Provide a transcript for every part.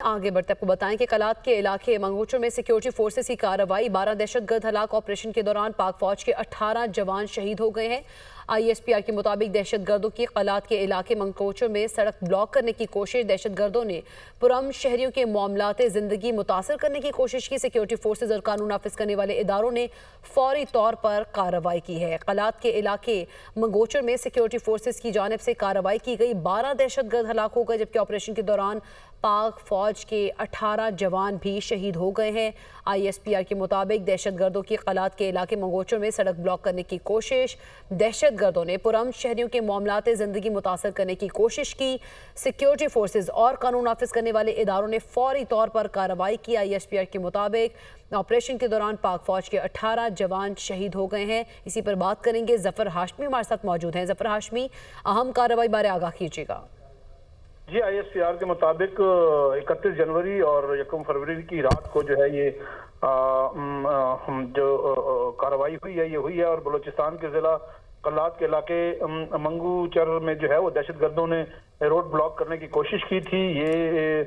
आगे बढ़ते आपको बताएं कि कलात के इलाके मंगोचर में सिक्योरिटी फोर्सेस की कार्रवाई। 12 दहशतगर्द हलाक। ऑपरेशन के दौरान पाक फौज के 18 जवान शहीद हो गए हैं। ISPR के मुताबिक दहशतगर्दों की कलात के इलाके मंगोचर में सड़क ब्लॉक करने की कोशिश। दहशतगर्दों ने पुरअमन शहरियों के मामलाते जिंदगी मुतासर करने की कोशिश की। सिक्योरिटी फोर्सेज और कानून नाफिज करने वाले इदारों ने फौरी तौर पर कार्रवाई की है। कलात के इलाके मंगोचर में सिक्योरिटी फोर्सेज की जानिब से कार्रवाई की गई। 12 दहशतगर्द हलाक हो गए, जबकि ऑपरेशन के दौरान पाक फौज के 18 जवान भी शहीद हो गए हैं। ISPR के मुताबिक दहशतगर्दों की कलात के इलाके मंगोचर में सड़क ब्लॉक करने की कोशिश। दहशतगर्दों ने पुरअमन शहरियों के मामलाते जिंदगी मुतासर करने की कोशिश की। सिक्योरिटी फोर्सेज और कानून नाफिज करने वाले इदारों ने फौरी तौर पर कार्रवाई की। ISPR के मुताबिक ऑपरेशन के दौरान पाक फौज के 18 जवान शहीद हो गए हैं। इसी पर बात करेंगे, जफर हाशमी हमारे साथ मौजूद हैं। जफर हाशमी, अहम कार्रवाई बारे आगाह कीजिएगा। जी, ISPR के मुताबिक 31 जनवरी और 1 फरवरी की रात को जो है ये जो कार्रवाई हुई है और बलूचिस्तान के जिला कलात के इलाके मंगूचर में जो है वो दहशतगर्दों ने रोड ब्लॉक करने की कोशिश की थी। ये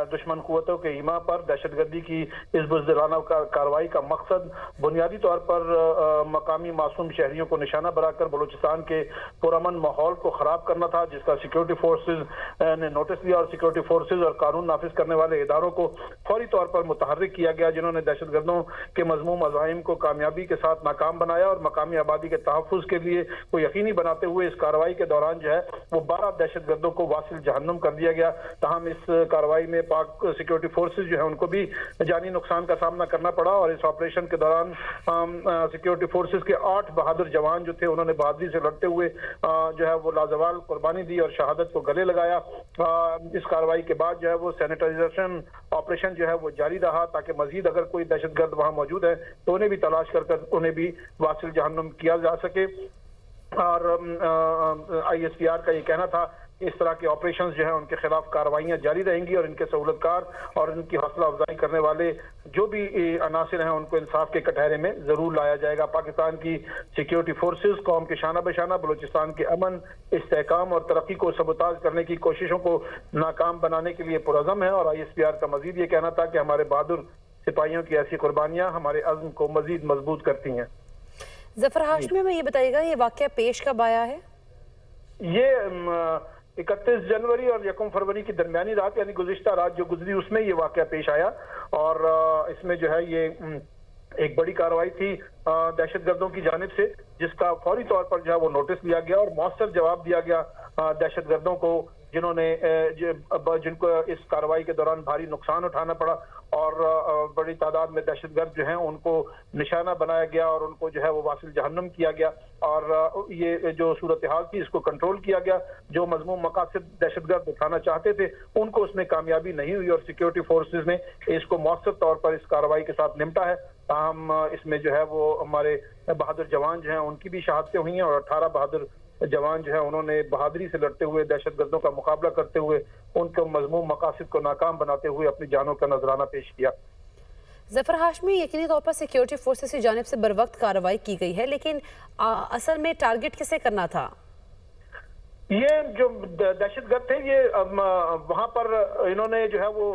दुश्मन कुव्वतों के ईमा पर दहशतगर्दी की इस बुज़दिलाना कार्रवाई का मकसद बुनियादी तौर पर मकामी मासूम शहरियों को निशाना बनाकर बलूचिस्तान के पुरअमन माहौल को खराब करना था, जिसका सिक्योरिटी फोर्सेज ने नोटिस दिया और सिक्योरिटी फोर्सेज और कानून नाफिज करने वाले इदारों को फौरी तौर पर मुतहर्रिक किया गया, जिन्होंने दहशतगर्दों के मज़मूम अज़ाइम को कामयाबी के साथ नाकाम बनाया और मकामी आबादी के तहफ़्फ़ुज़ के लिए को यकीनी बनाते हुए इस कार्रवाई के दौरान जो है वो 12 दहशतगर्दों को वासिल जहन्नुम कर दिया गया। तहम इस कार्रवाई में पाक सिक्योरिटी फोर्सेज जो है उनको भी जानी नुकसान का सामना करना पड़ा और इस ऑपरेशन के दौरान सिक्योरिटी फोर्सेज के 8 बहादुर जवान जो थे उन्होंने बहादुरी से लड़ते हुए जो है वो लाजवाल कुर्बानी दी और शहादत को गले लगाया। इस कार्रवाई के बाद जो है वो सैनिटाइजेशन ऑपरेशन जो है वो जारी रहा, ताकि मजीद अगर कोई दहशतगर्द वहां मौजूद है तो उन्हें भी तलाश कर उन्हें भी वासिल जहन्नुम किया जा सके। और ISPR का ये कहना था कि इस तरह के ऑपरेशंस जो है उनके खिलाफ कार्रवाइयां जारी रहेंगी और इनके सहूलतकार और इनकी हौसला अफजाई करने वाले जो भी अनासिर हैं उनको इंसाफ के कटहरे में जरूर लाया जाएगा। पाकिस्तान की सिक्योरिटी फोर्सेज कौम के शाना बशाना बलूचिस्तान के अमन, इस्तेहकाम और तरक्की को सबूताज करने की कोशिशों को नाकाम बनाने के लिए पुरअज़म है। और ISPR का मजीद ये कहना था कि हमारे बहादुर सिपाहियों की ऐसी कुर्बानियां हमारे अज़्म को मजीद मजबूत करती हैं। जफर हाशमी, में ये बताइएगा ये वाकया पेश कब आया है? ये 31 जनवरी और 1 फरवरी की दरमियानी रात यानी गुज़िश्ता रात जो गुजरी उसमें ये वाकया पेश आया और इसमें जो है ये एक बड़ी कार्रवाई थी दहशतगर्दों की जानिब से, जिसका फौरी तौर पर जो है वो नोटिस लिया गया और मौसर जवाब दिया गया दहशतगर्दों को जिनको इस कार्रवाई के दौरान भारी नुकसान उठाना पड़ा और बड़ी तादाद में दहशतगर्द जो हैं उनको निशाना बनाया गया और उनको जो है वो वासिल जहन्नुम किया गया और ये जो सूरत हाल थी इसको कंट्रोल किया गया। जो मजमूम मकासद दहशतगर्द उठाना चाहते थे उनको उसमें कामयाबी नहीं हुई और सिक्योरिटी फोर्सेज ने इसको मौसर तौर पर इस कार्रवाई के साथ निपटा है। हम इसमें जो है वो हमारे बहादुर जवान जो हैं उनकी भी शहादतें हुई हैं और 18 बहादुर जवान जो है उन्होंने बहादुरी से लड़ते हुए दहशतगर्दों का मुकाबला करते हुए उनके मजमूम मकासद को नाकाम बनाते हुए अपनी जानों का नजराना पेश किया। जफर हाशमी, यकीनी तौर पर सिक्योरिटी फोर्सेस की जानिब से बर वक्त कार्रवाई की गई है, लेकिन असल में टारगेट किसे करना था? ये जो दहशतगर्द थे ये वहां पर इन्होंने जो है वो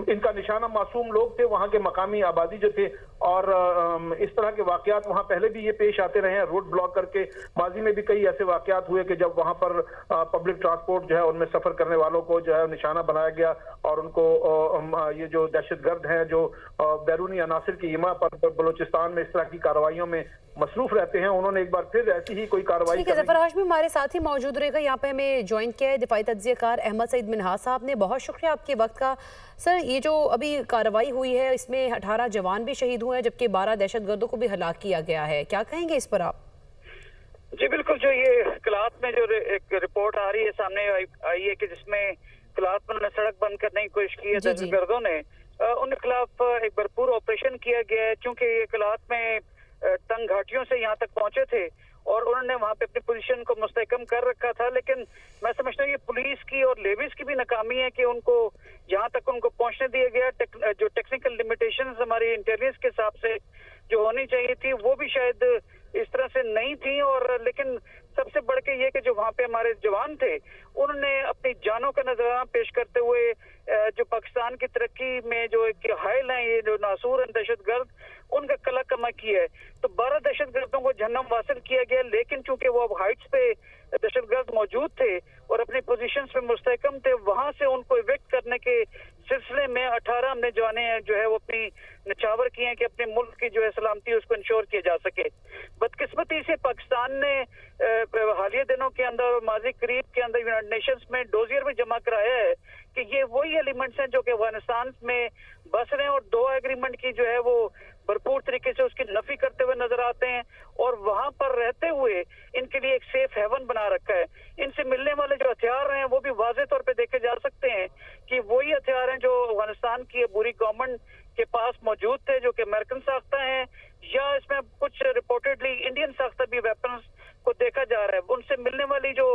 इनका निशाना मासूम लोग थे, वहां के मकामी आबादी जो थे और इस तरह के वाकयात वहां पहले भी ये पेश आते रहे हैं। रोड ब्लॉक करके माजी में भी कई ऐसे वाकयात हुए कि जब वहां पर पब्लिक ट्रांसपोर्ट जो है उनमें सफर करने वालों को जो है निशाना बनाया गया और उनको ये जो दहशतगर्द हैं जो बैरूनी अनासिर की ईमा पर बलूचिस्तान में इस तरह की कार्रवाइयों में मसरूफ रहते हैं, उन्होंने एक बार फिर ऐसी ही कोई कार्रवाई। जफर हाशमी हमारे साथ ही मौजूद रहेगा, यहाँ पे हमें ज्वाइन किया है दिफाई तज्जियाकार अहमद सईद मिनहाज साहब ने। बहुत शुक्रिया आपके वक्त का। सर, ये जो अभी कार्रवाई हुई है इसमें 18 जवान भी शहीद हुए हैं, जबकि 12 दहशतगर्दों को भी हलाक किया गया है, क्या कहेंगे इस पर आप? जी बिल्कुल, जो ये कलात में जो एक रिपोर्ट आ रही है सामने आई है कि जिसमें कलात में उन्होंने सड़क बंद करने की कोशिश की है दहशतगर्दों ने, उनके खिलाफ एक भरपूर ऑपरेशन किया गया है। चूंकि ये कलात में तंग घाटियों से यहाँ तक पहुंचे थे और उन्होंने वहां पे अपनी पोजीशन को मुस्तहकम कर रखा था, लेकिन मैं समझता हूँ ये पुलिस की और लेविस की भी नाकामी है कि उनको जहाँ तक उनको पहुंचने दिया गया। जो टेक्निकल लिमिटेशंस हमारी इंटेलिजेंस के हिसाब से जो होनी चाहिए थी वो भी शायद इस तरह से नहीं थी, और लेकिन सबसे बढ़ के ये कि जो वहाँ पे हमारे जवान थे उन्होंने अपनी जानों का नजराना पेश करते हुए जो पाकिस्तान की तरक्की में जो एक हाइल है, ये जो नासूर है दहशतगर्द, उनका कला कमा किया है। तो 12 दहशतगर्दों को जहन्नम वासिल किया गया, लेकिन चूंकि वो अब हाइट्स पे दहशतगर्द मौजूद थे और अपनी पोजीशंस पे मुस्तहकम थे, वहां से उनको इवेक्ट करने के सिलसिले में 18 हमने जवाने जो है वो अपनी निछावर किए हैं कि अपने मुल्क की जो है सलामती उसको इंश्योर किया जा सके। बदकिस्मती से पाकिस्तान ने हालिया दिनों के अंदर, माजी करीब के अंदर यूनाइटेड नेशंस में डोजियर भी जमा कराया है कि ये वही एलिमेंट्स हैं जो कि अफगानिस्तान में बस रहे हैं और दो एग्रीमेंट की जो है वो भरपूर तरीके से उसकी नफी करते हुए नजर आते हैं और वहां पर रहते हुए इनके लिए एक सेफ हेवन बना रखा है। इनसे मिलने वाले जो हथियार हैं वो भी वाज़ेह तौर पे देखे जा सकते हैं कि वही हथियार हैं जो अफगानिस्तान की बुरी गवर्नमेंट के पास मौजूद थे, जो कि अमेरिकन साख्ता हैं, या इसमें कुछ रिपोर्टेडली इंडियन साख्ता भी वेपन्स को देखा जा रहा है। उनसे मिलने वाली जो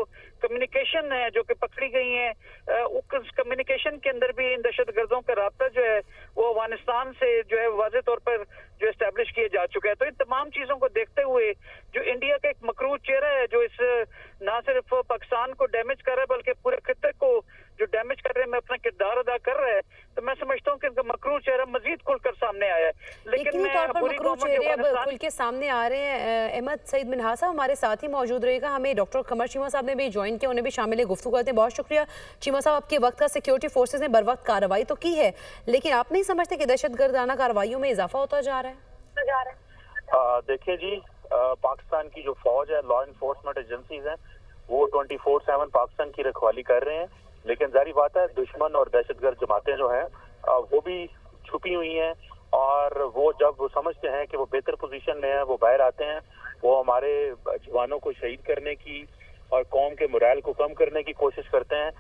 कम्युनिकेशन है जो कि पकड़ी गई है, उस कम्युनिकेशन के अंदर भी इन दहशतगर्दों का राब्ता जो है वो अफगानिस्तान से जो है वाज़ेह तौर पर जो एस्टेब्लिश किया जा चुका है। तो इन तमाम चीजों को देखते हुए जो इंडिया का एक मकरूज चेहरा है जो इस ना सिर्फ पाकिस्तान को डैमेज कर रहा है बल्कि पूरे खित्ते को जो डैमेज कर रहे हैं में अपना किरदार अदा कर रहा है, तो मैं समझता हूँ कि इनका मकरूज चेहरा मजीद खुलकर सामने आया है। लेकिन मैं बुरी चेहरे अब खुल के सामने आ रहे हैं। अहमद सईद मिनहाल साहब हमारे साथ ही मौजूद रहेगा, हमें डॉक्टर कमर चीमा साहब ने भी ज्वाइन किया, उन्हें भी शामिल गुफ्तगू करते हैं। बहुत शुक्रिया चीमा साहब, आपके वक्त का सिक्योरिटी फोर्सेज ने बर वक्त कार्रवाई तो की है, लेकिन आप नहीं समझते कि दहशतगर्दाना कार्रवाइयों में इजाफा होता जा रहा है? देखिए जी, पाकिस्तान की जो फौज है, लॉ इन्फोर्समेंट एजेंसीज हैं, वो 24/7 पाकिस्तान की रखवाली कर रहे हैं, लेकिन जारी बात है दुश्मन और दहशतगर्द जमातें जो हैं वो भी छुपी हुई हैं और वो जब वो समझते हैं कि वो बेहतर पोजीशन में है वो बाहर आते हैं, वो हमारे जवानों को शहीद करने की और कौम के मोरल को कम करने की कोशिश करते हैं।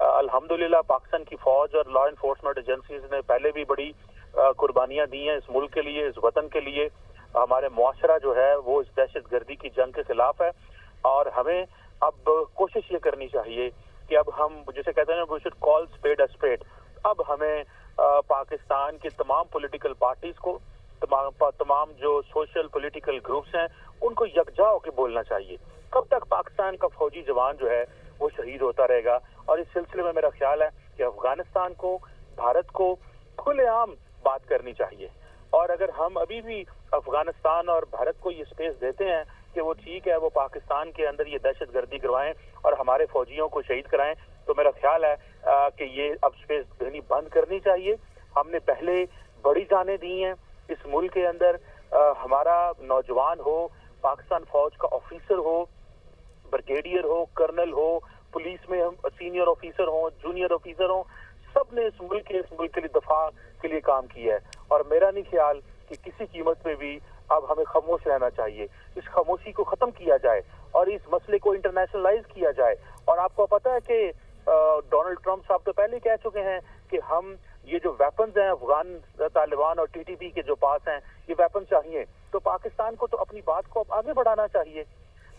अल्हम्दुलिल्लाह पाकिस्तान की फौज और लॉ इन्फोर्समेंट एजेंसीज ने पहले भी बड़ी कुर्बानियां दी हैं इस मुल्क के लिए, इस वतन के लिए। हमारे मुआशरा जो है वो इस दहशतगर्दी की जंग के खिलाफ है और हमें अब कोशिश ये करनी चाहिए कि अब हम जिसे कहते हैं we should call spade a spade. अब हमें पाकिस्तान के तमाम पॉलिटिकल पार्टीज को, तमाम जो सोशल पॉलिटिकल ग्रुप्स हैं, उनको यकजा होकर बोलना चाहिए। कब तक पाकिस्तान का फौजी जवान जो है वो शहीद होता रहेगा? और इस सिलसिले में मेरा ख्याल है कि अफगानिस्तान को, भारत को खुलेआम बात करनी चाहिए। और अगर हम अभी भी अफगानिस्तान और भारत को ये स्पेस देते हैं कि वो ठीक है, वो पाकिस्तान के अंदर ये दहशतगर्दी करवाएं और हमारे फौजियों को शहीद कराएं, तो मेरा ख्याल है कि ये अब स्पेस देनी बंद करनी चाहिए। हमने पहले बड़ी जानें दी हैं इस मुल्क के अंदर। हमारा नौजवान हो, पाकिस्तान फौज का ऑफिसर हो, ब्रिगेडियर हो, कर्नल हो, पुलिस में हम सीनियर ऑफिसर हो, जूनियर ऑफिसर हो, सब ने इस मुल्क के लिए दफा के लिए काम किया है। और मेरा नहीं ख्याल कि किसी कीमत पे भी अब हमें खामोश रहना चाहिए। इस खामोशी को खत्म किया जाए और इस मसले को इंटरनेशनलाइज किया जाए। और आपको पता है कि डोनाल्ड ट्रंप साहब तो पहले कह चुके हैं कि हम ये जो वेपन्स हैं अफगान तालिबान और टीटीपी के जो पास हैं, ये वेपन चाहिए, तो पाकिस्तान को तो अपनी बात को अब आगे बढ़ाना चाहिए।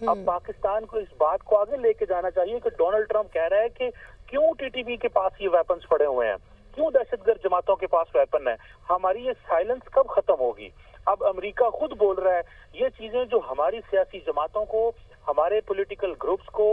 अब पाकिस्तान को इस बात को आगे लेके जाना चाहिए कि डोनाल्ड ट्रंप कह रहा है कि क्यों टीटीपी के पास ये वेपन्स पड़े हुए हैं, क्यों दहशतगर्द जमातों के पास वेपन है, हमारी ये साइलेंस कब खत्म होगी? अब अमेरिका खुद बोल रहा है ये चीजें जो हमारी सियासी जमातों को, हमारे पॉलिटिकल ग्रुप्स को,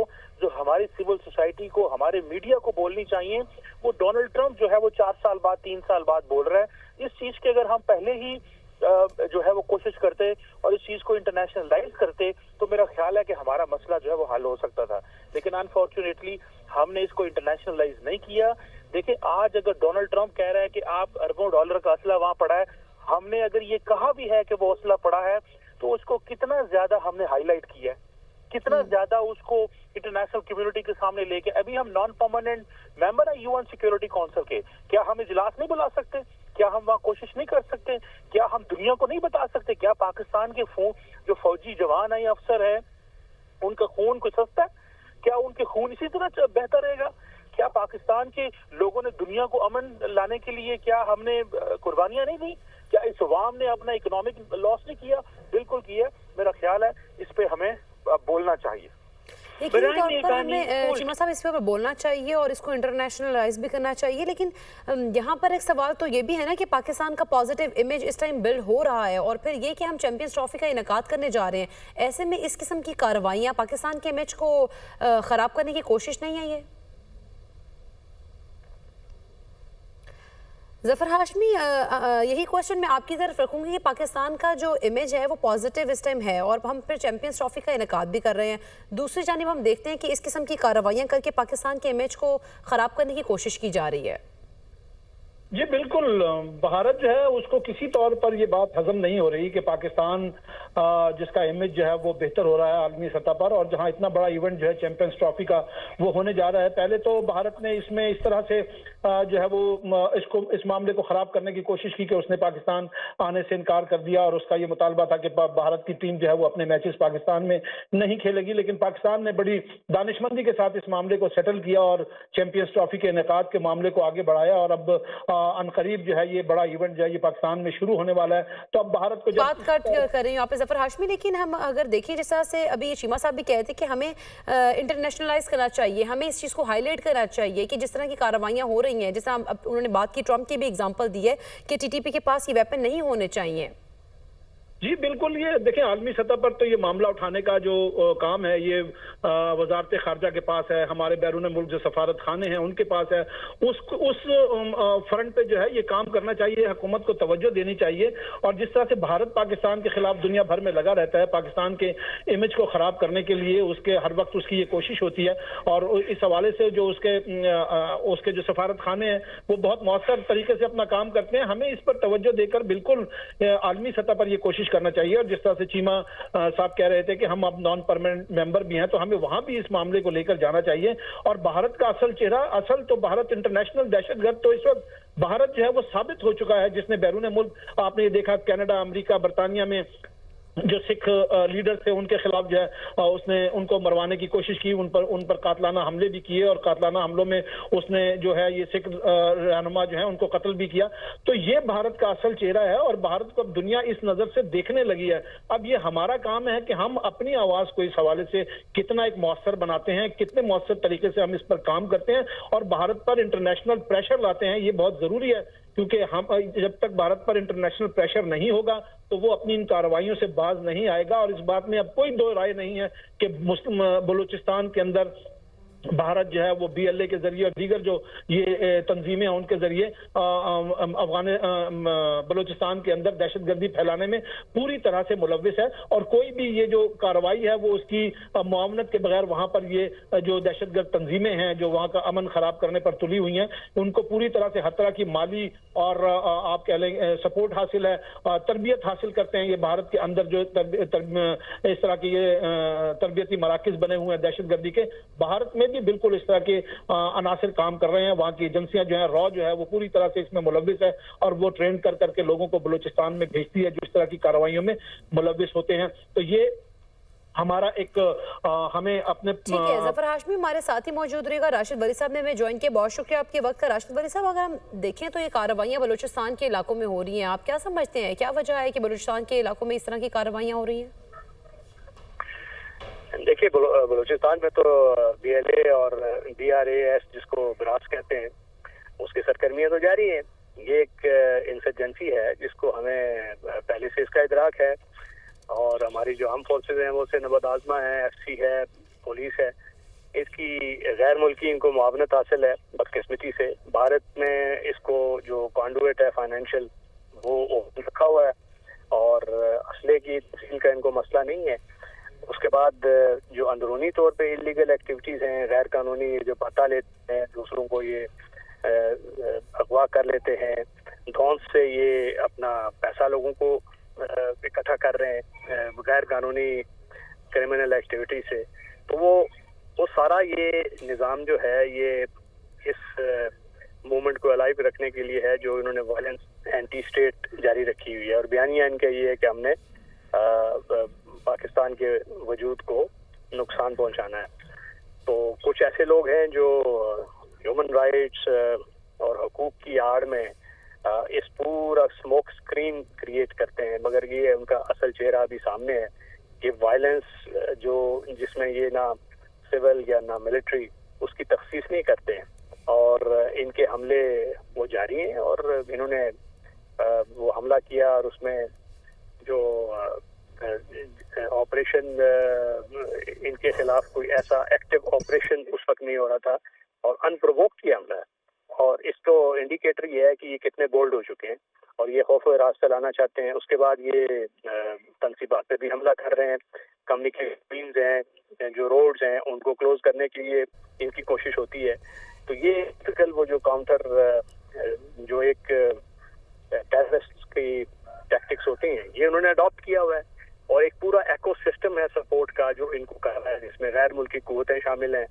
जो हमारी सिविल सोसाइटी को, हमारे मीडिया को बोलनी चाहिए, वो डोनाल्ड ट्रंप जो है वो 4 साल बाद 3 साल बाद बोल रहा है। इस चीज के अगर हम पहले ही जो है वो कोशिश करते और इस चीज को इंटरनेशनलाइज करते तो मेरा ख्याल है कि हमारा मसला जो है वो हल हो सकता था। लेकिन अनफॉर्चुनेटली हमने इसको इंटरनेशनलाइज नहीं किया। देखिए, आज अगर डोनाल्ड ट्रंप कह रहा है कि आप अरबों डॉलर का असला वहां पड़ा है, हमने अगर ये कहा भी है कि वो असला पड़ा है, तो उसको कितना ज्यादा हमने हाईलाइट किया है, कितना ज्यादा उसको इंटरनेशनल कम्युनिटी के सामने लेके। अभी हम नॉन परमानेंट मेंबर है यूएन सिक्योरिटी काउंसिल के, क्या हम इजलास नहीं बुला सकते? क्या हम वहाँ कोशिश नहीं कर सकते? क्या हम दुनिया को नहीं बता सकते? क्या पाकिस्तान के जो फौजी जवान है, अफसर है, उनका खून कोई सस्ता है? क्या उनके खून इसी तरह बहता रहेगा? क्या पाकिस्तान के लोगों ने दुनिया को अमन लाने के लिए क्या हमने कुर्बानियां नहीं दी? क्या इस अवाम ने अपना इकोनॉमिक लॉस नहीं किया? बिल्कुल किया। मेरा ख्याल है इस पे हमें बोलना चाहिए। यकीनी तौर पर हमें चीमा साहब इस पर बोलना चाहिए और इसको इंटरनेशनलाइज भी करना चाहिए, लेकिन यहाँ पर एक सवाल तो ये भी है ना कि पाकिस्तान का पॉजिटिव इमेज इस टाइम बिल्ड हो रहा है और फिर ये कि हम चैंपियंस ट्रॉफी का इनेकाद करने जा रहे हैं, ऐसे में इस किस्म की कार्रवाइयाँ पाकिस्तान के इमेज को ख़राब करने की कोशिश नहीं है ये? ज़फ़र हाशमी, यही क्वेश्चन मैं आपकी तरफ रखूंगी कि पाकिस्तान का जो इमेज है वो पॉजिटिव इस टाइम है और हम फिर चैंपियंस ट्रॉफी का इनेकाद भी कर रहे हैं, दूसरी जानिब हम देखते हैं कि इस किस्म की कार्रवाइयाँ करके पाकिस्तान के इमेज को ख़राब करने की कोशिश की जा रही है। जी बिल्कुल, भारत जो है उसको किसी तौर पर ये बात हजम नहीं हो रही कि पाकिस्तान जिसका इमेज जो है वो बेहतर हो रहा है आलमी सतह पर, और जहां इतना बड़ा इवेंट जो है चैंपियंस ट्रॉफी का वो होने जा रहा है। पहले तो भारत ने इसमें इस तरह से जो है वो इस मामले को खराब करने की कोशिश की कि उसने पाकिस्तान आने से इनकार कर दिया और उसका ये मुतालबा था कि भारत की टीम जो है वो अपने मैचेस पाकिस्तान में नहीं खेलेगी, लेकिन पाकिस्तान ने बड़ी दानिशमंदी के साथ इस मामले को सेटल किया और चैंपियंस ट्रॉफी के इनेकाद के मामले को आगे बढ़ाया और अब अनकरीब जो है ये बड़ा इवेंट जो है ये पाकिस्तान में शुरू होने वाला है। तो अब भारत को बात कट कर रही हूँ आप ज़फ़र हाशमी, लेकिन हम अगर देखिए जिस तरह से अभी चीमा साहब भी कहते हैं कि हमें इंटरनेशनलाइज करना चाहिए, हमें इस चीज़ को हाईलाइट करना चाहिए कि जिस तरह की कार्रवाइयाँ हो रही हैं, जिस तरह उन्होंने बात की, ट्रंप की भी एग्जांपल दी है कि टीटीपी के पास ये वेपन नहीं होने चाहिए। जी बिल्कुल, ये देखें आलमी सतह पर तो ये मामला उठाने का जो काम है ये वजारत खारजा के पास है, हमारे बैरून मुल्क जो सफारत खाने हैं उनके पास है। उस फ्रंट पे जो है ये काम करना चाहिए, हुकूमत को तवज्जो देनी चाहिए। और जिस तरह से भारत पाकिस्तान के खिलाफ दुनिया भर में लगा रहता है पाकिस्तान के इमेज को खराब करने के लिए, उसके हर वक्त उसकी ये कोशिश होती है और इस हवाले से जो उसके जो सफारत खाने हैं वो बहुत मौसर तरीके से अपना काम करते हैं। हमें इस पर तवज्जो देकर बिल्कुल आलमी सतह पर ये कोशिश करना चाहिए। और जिस तरह से चीमा साहब कह रहे थे कि हम अब नॉन परमानेंट मेंबर भी हैं, तो हमें वहां भी इस मामले को लेकर जाना चाहिए। और भारत का असल चेहरा, असल तो भारत इंटरनेशनल दहशतगर्द तो इस वक्त भारत जो है वो साबित हो चुका है, जिसने बैरून मुल्क आपने ये देखा कनाडा, अमेरिका, बरतानिया में जो सिख लीडर थे उनके खिलाफ जो है उसने उनको मरवाने की कोशिश की, उन पर कातलाना हमले भी किए और कातलाना हमलों में उसने जो है ये सिख रहनुमा जो है उनको कत्ल भी किया। तो ये भारत का असल चेहरा है और भारत को अब दुनिया इस नजर से देखने लगी है। अब ये हमारा काम है कि हम अपनी आवाज को इस हवाले से कितना एक मौसर बनाते हैं, कितने मौसर तरीके से हम इस पर काम करते हैं और भारत पर इंटरनेशनल प्रेशर लाते हैं। ये बहुत जरूरी है क्योंकि हम जब तक भारत पर इंटरनेशनल प्रेशर नहीं होगा तो वो अपनी इन कार्रवाइयों से बाज नहीं आएगा। और इस बात में अब कोई दो राय नहीं है कि मुस्लिम बलूचिस्तान के अंदर भारत जो है वो बीएलए के जरिए और दीगर जो ये तंजीमें हैं उनके जरिए अफगान बलूचिस्तान के अंदर दहशतगर्दी फैलाने में पूरी तरह से मुलव्विस है। और कोई भी ये जो कार्रवाई है वो उसकी मुआवनत के बगैर वहां पर ये जो दहशतगर्द तंजीमें हैं जो वहां का अमन खराब करने पर तुली हुई हैं, उनको पूरी तरह से हर तरह की माली और आप कह लें सपोर्ट हासिल है, तरबियत हासिल करते हैं। ये भारत के अंदर जो इस तरह के ये तरबियती मराकिज बने हुए हैं दहशतगर्दी के, भारत में भी बिल्कुल इस तरह के अनासिर काम कर रहे हैं। वहां की एजेंसियां जो है रॉ जो है वो पूरी तरह से इसमें मुलव्विस है और वो ट्रेन कर करके लोगों को बलूचिस्तान में भेजती है जो इस तरह की कार्रवाइयों में मुलव्विस होते हैं। तो ये हमारा एक हमें अपने ठीक है। ज़फ़र हाशमी हमारे साथ ही मौजूद रहेगा। राशिद वली साहब ने हमें ज्वाइन किया, बहुत शुक्रिया आपके वक्त का। राशिद वली साहब, अगर हम देखें तो ये कार्रवाइयाँ बलूचिस्तान के इलाकों में हो रही हैं, आप क्या समझते हैं, क्या वजह है कि बलूचिस्तान के इलाकों में इस तरह की कार्रवाइयाँ हो रही हैं? देखिए, बलूचिस्तान में तो बीएलए और डीआरएएस जिसको ब्रास कहते हैं उसकी सरगर्मियां तो जारी हैं। ये एक इंसर्जेंसी है जिसको हमें पहले से इसका इदराक है और हमारी जो आर्म फोर्सेज हैं वो से नबद आजमा है, एफसी है, पुलिस है, इसकी गैर मुल्की इनको मुआवनत हासिल है बदकिस्मती से। भारत में इसको जो कॉन्डुएट है फाइनेंशियल वो रखा हुआ है और असले की तहसील का इनको मसला नहीं है। उसके बाद जो अंदरूनी तौर पे इलीगल एक्टिविटीज हैं, गैर कानूनी जो पता लेते हैं दूसरों को, ये अगवा कर लेते हैं, धौंस से ये अपना पैसा लोगों को इकट्ठा कर रहे हैं गैर कानूनी क्रिमिनल एक्टिविटी से, तो वो सारा ये निज़ाम जो है ये इस मूवमेंट को अलाइव रखने के लिए है जो इन्होंने वायलेंस एंटी स्टेट जारी रखी हुई है। और बयानिया इनका ये है कि हमने पाकिस्तान के वजूद को नुकसान पहुंचाना है। तो कुछ ऐसे लोग हैं जो ह्यूमन राइट्स और हुकूक की आड़ में इस पूरा स्मोक स्क्रीन क्रिएट करते हैं, मगर ये उनका असल चेहरा अभी सामने है। ये वायलेंस जो जिसमें ये ना सिविल या ना मिलिट्री, उसकी तखसीस नहीं करते हैं और इनके हमले वो जारी हैं। और इन्होंने वो हमला किया और उसमें जो ऑपरेशन इनके खिलाफ कोई ऐसा एक्टिव ऑपरेशन उस वक्त नहीं हो रहा था और अनप्रोवोक्ड किया हमला है। और इसको इंडिकेटर ये है कि ये कितने बोल्ड हो चुके हैं और ये खौफ व राज फैलाना चाहते हैं। उसके बाद ये तंसीबात पे भी हमला कर रहे हैं। कम्युनिकेशंस हैं, जो रोड्स हैं, उनको क्लोज करने के लिए इनकी कोशिश होती है। तो ये टिपिकल वो जो काउंटर जो एक टेररिस्ट की टैक्टिक्स होते हैं, ये उन्होंने अडॉप्ट किया हुआ है। और एक पूरा इकोसिस्टम है सपोर्ट का जो इनको कर रहा है, जिसमें गैर मुल्की कुव्वतें शामिल हैं,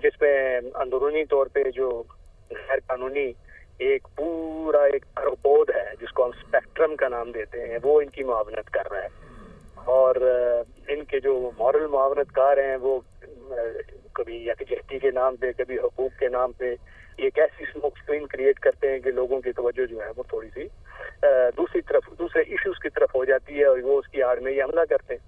जिसमें अंदरूनी तौर पे जो गैर कानूनी एक पूरा एक अरबोध है जिसको हम स्पेक्ट्रम का नाम देते हैं, वो इनकी मुआवनत कर रहा है। और इनके जो मॉरल मुआवनतकार हैं वो कभी यकजहती के नाम पे, कभी हुकूक के नाम पे एक ऐसी स्मोक स्क्रीन क्रिएट करते हैं कि लोगों की तवज्जो जो है वो थोड़ी सी दूसरी तरफ, दूसरे इश्यूज की तरफ हो जाती है और वो उसकी आड़ में ये हमला करते हैं।